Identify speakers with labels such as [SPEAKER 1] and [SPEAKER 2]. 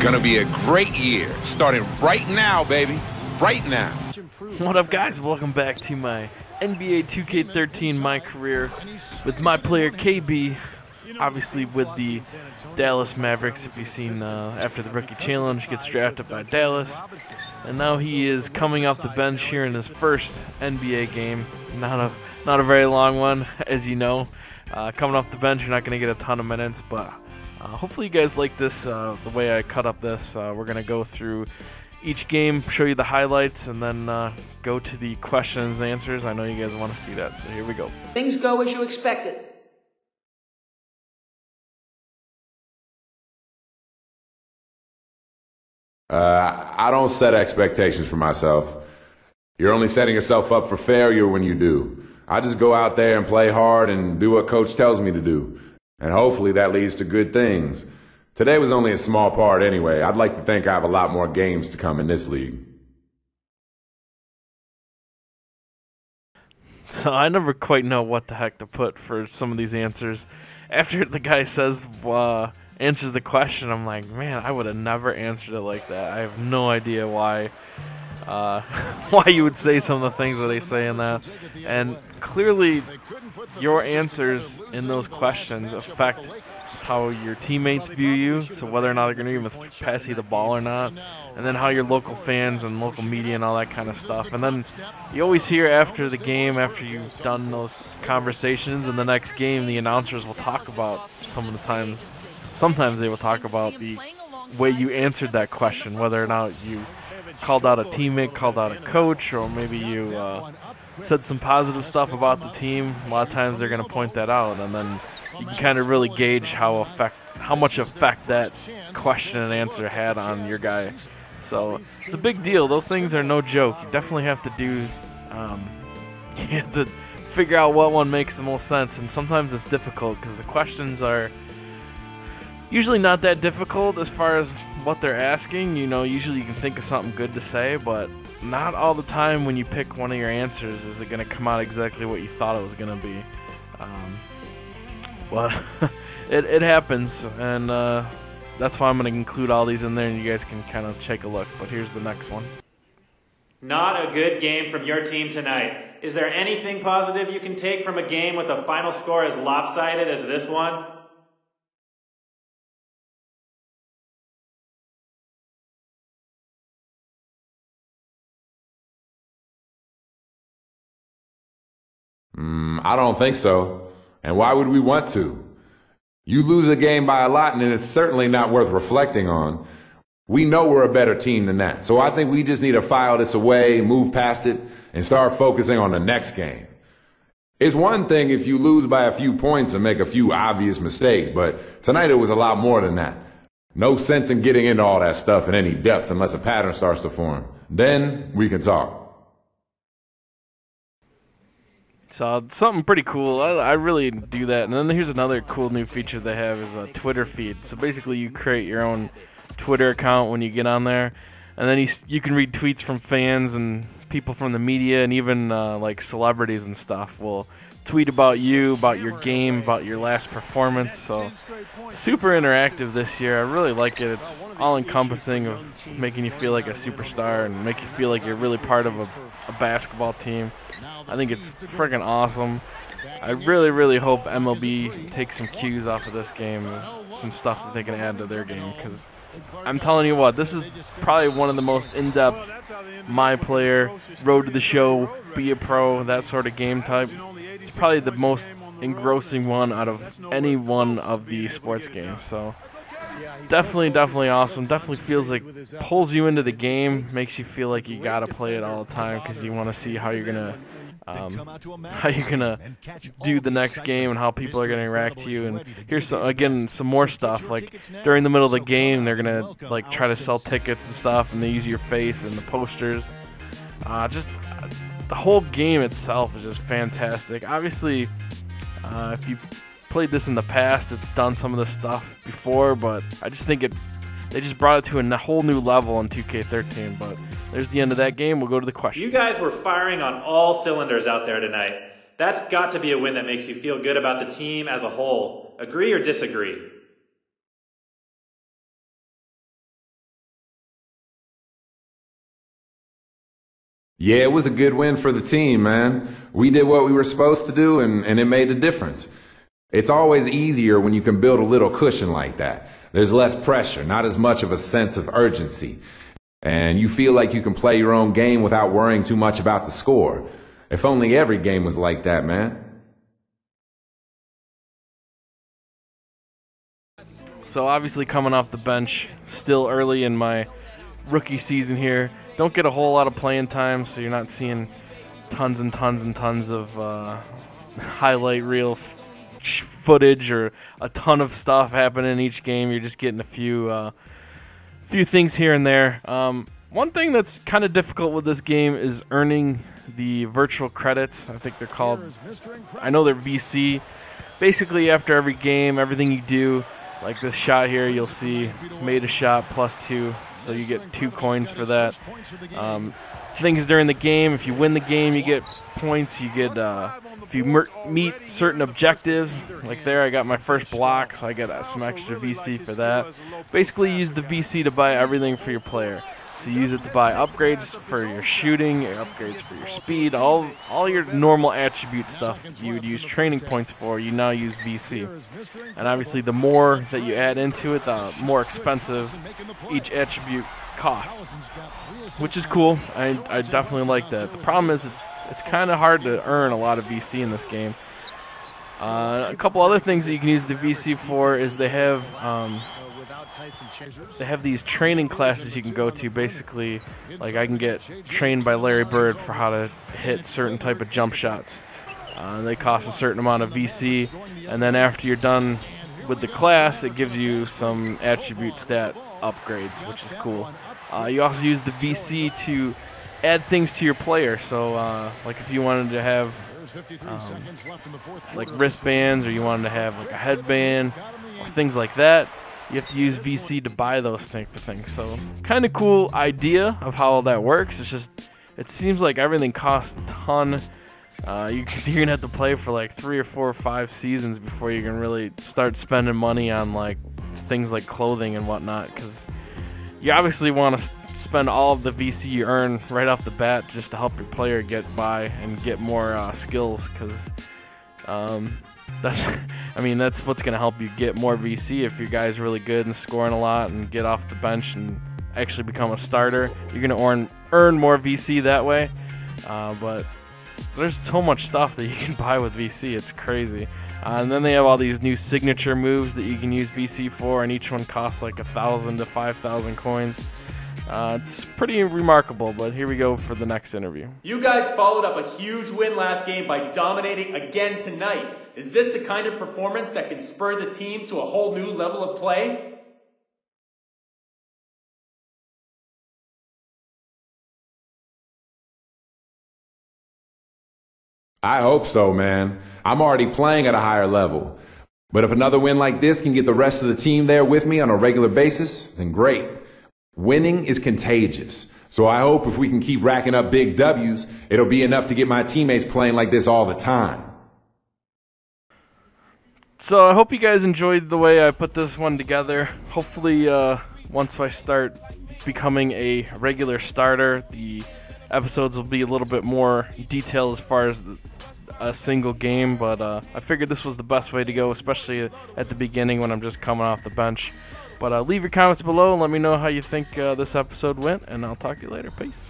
[SPEAKER 1] Gonna be a great year, starting right now, baby. Right now.
[SPEAKER 2] What up, guys? Welcome back to my NBA 2k13 My Career with my player KB. Obviously with the Dallas Mavericks, if you've seen after the Rookie Challenge, gets drafted by Dallas. And now he is coming off the bench here in his first NBA game. Not a very long one, as you know. Coming off the bench, you're not going to get a ton of minutes, but hopefully you guys like this, the way I cut up this. We're going to go through each game, show you the highlights, and then go to the questions and answers. I know you guys want to see that, so here we go.
[SPEAKER 3] Things go as you expected.
[SPEAKER 4] I don't set expectations for myself. You're only setting yourself up for failure when you do. I just go out there and play hard and do what coach tells me to do. And hopefully that leads to good things. Today was only a small part anyway. I'd like to think I have a lot more games to come in this league.
[SPEAKER 2] So I never quite know what the heck to put for some of these answers. After the guy says, answers the question, I'm like, man, I would have never answered it like that. I have no idea why why you would say some of the things that they say in that. And clearly your answers in those questions affect how your teammates view you, so whether or not they're going to even pass you the ball or not, and then how your local fans and local media and all that kind of stuff. And then you always hear after the game, after you've done those conversations, in the next game the announcers will talk about sometimes they will talk about the way you answered that question, whether or not you called out a teammate, called out a coach, or maybe you said some positive stuff about the team. A lot of times they're going to point that out, and then you can kind of really gauge how much effect that question and answer had on your guy. So it's a big deal. Those things are no joke. You definitely have to do. You have to figure out what one makes the most sense, and sometimes it's difficult because the questions are usually not that difficult as far as what they're asking. You know, usually you can think of something good to say, but not all the time when you pick one of your answers is it going to come out exactly what you thought it was going to be. But it happens, and that's why I'm going to include all these in there, and you guys can kind of take a look. But here's the next one.
[SPEAKER 5] Not a good game from your team tonight. Is there anything positive you can take from a game with a final score as lopsided as this one?
[SPEAKER 4] I don't think so. And why would we want to? You lose a game by a lot, and it's certainly not worth reflecting on. We know we're a better team than that. So I think we just need to file this away, move past it, and start focusing on the next game. It's one thing if you lose by a few points and make a few obvious mistakes, but tonight it was a lot more than that. No sense in getting into all that stuff in any depth unless a pattern starts to form. Then we can talk.
[SPEAKER 2] So something pretty cool. I really do that. And then here's another cool new feature they have is a Twitter feed. So basically you create your own Twitter account when you get on there, and then you can read tweets from fans and people from the media, and even like celebrities and stuff will tweet about you, about your game, about your last performance. So super interactive this year. I really like it. It's all encompassing of making you feel like a superstar and make you feel like you're really part of a basketball team. I think it's freaking awesome. I really, really hope MLB takes some cues off of this game, some stuff that they can add to their game, because I'm telling you what, this is probably one of the most in-depth My Player, Road to the Show, Be a Pro, that sort of game type. It's probably the most engrossing one out of any one of the sports games. So definitely awesome. Definitely feels like pulls you into the game, makes you feel like you gotta play it all the time because you want to see how you're gonna do the next game and how people are gonna react to you. And here's some more stuff. Like during the middle of the game, they're gonna like try to sell tickets and stuff, and they use your face and the posters. Just the whole game itself is just fantastic. Obviously, if you played this in the past, it's done some of this stuff before, but I just think they just brought it to a whole new level in 2K13. But there's the end of that game. We'll go to the question.
[SPEAKER 5] You guys were firing on all cylinders out there tonight. That's got to be a win that makes you feel good about the team as a whole. Agree or disagree?
[SPEAKER 4] Yeah, it was a good win for the team, man. We did what we were supposed to do, and it made a difference. It's always easier when you can build a little cushion like that. There's less pressure, not as much of a sense of urgency. And you feel like you can play your own game without worrying too much about the score. If only every game was like that, man.
[SPEAKER 2] So obviously coming off the bench, still early in my rookie season here. Don't get a whole lot of playing time, so you're not seeing tons and tons and tons of highlight reel footage or a ton of stuff happening in each game. You're just getting a few things here and there. One thing that's kind of difficult with this game is earning the virtual credits. I think they're called, I know they're VC. Basically, after every game, everything you do, like this shot here, you'll see made a shot +2, so you get 2 coins for that. Things during the game, if you win the game, you get points. You get if you meet certain objectives, like there, I got my first block, so I get some extra VC for that. Basically, use the VC to buy everything for your player. So you use it to buy upgrades for your shooting, your upgrades for your speed, all your normal attribute stuff you would use training points for, you now use VC. And obviously the more that you add into it, the more expensive each attribute costs, which is cool. I definitely like that. The problem is it's kind of hard to earn a lot of VC in this game. A couple other things that you can use the VC for is they have these training classes you can go to. Basically, like I can get trained by Larry Bird for how to hit certain type of jump shots. They cost a certain amount of VC, and then after you're done with the class, it gives you some attribute stat upgrades, which is cool. You also use the VC to add things to your player. So, like if you wanted to have like wristbands, or you wanted to have like a headband, or things like that, you have to use VC to buy those type of things. So kind of cool idea of how all that works. It's just, it seems like everything costs a ton. You're going to have to play for like 3 or 4 or 5 seasons before you can really start spending money on like things like clothing and whatnot, because you obviously want to spend all of the VC you earn right off the bat just to help your player get by and get more skills, because that's what's going to help you get more VC. If your guy's really good and scoring a lot and get off the bench and actually become a starter, you're going to earn more VC that way. But there's so much stuff that you can buy with VC. It's crazy. And then they have all these new signature moves that you can use VC for, and each one costs like 1,000 to 5,000 coins. It's pretty remarkable, but here we go for the next interview.
[SPEAKER 5] You guys followed up a huge win last game by dominating again tonight. Is this the kind of performance that can spur the team to a whole new level of play?
[SPEAKER 4] I hope so, man. I'm already playing at a higher level. But if another win like this can get the rest of the team there with me on a regular basis, then great. Winning is contagious. So I hope if we can keep racking up big W's, it'll be enough to get my teammates playing like this all the time.
[SPEAKER 2] So I hope you guys enjoyed the way I put this one together. Hopefully, once I start becoming a regular starter, the episodes will be a little bit more detailed as far as a single game, but I figured this was the best way to go, especially at the beginning when I'm just coming off the bench. But leave your comments below and let me know how you think this episode went, and I'll talk to you later. Peace.